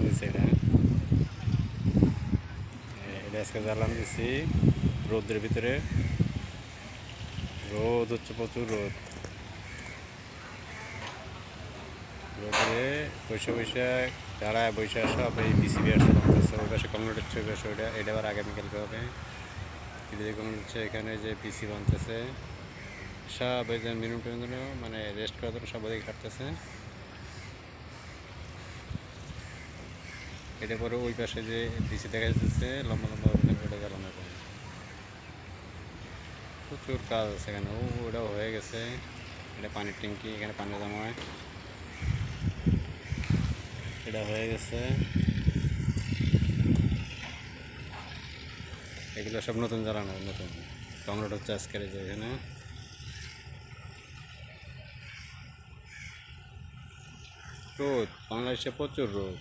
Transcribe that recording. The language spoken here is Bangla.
দিচ্ছে এটা আজকে জ্বালান দিচ্ছি রোদের ভিতরে। রোদ হচ্ছে, প্রচুর রোদ। রোদে বৈশা বৈশা দাঁড়ায় বৈশা সব এই পিসিবি আসছে বাংলাদেশে। ওই পাশে কমপ্লিট হচ্ছে, ওই পাশে এটা আবার আগামীকালকে হবে। এদিকে কমপ্লিট হচ্ছে, এখানে যে পিসি বানতেছে সব এই যে মিনিট মানে রেস্ট করার জন্য সব ওদিকে কাটতেছে। এটা পরে ওই পাশে যে পিসি দেখা যাচ্ছে লম্বা লম্বা ওটা জ্বালানো যায়। প্রচুর কাজ আছে এখানে। ওটাও হয়ে গেছে। এটা পানির ট্যাঙ্কি, এখানে পানি জমা হয়। এটা হয়ে গেছে। এগুলো সব নতুন জ্বালানো, নতুন কমপ্লিট হচ্ছে আজকের। যে এখানে রোদ, বাংলাদেশে প্রচুর রোদ।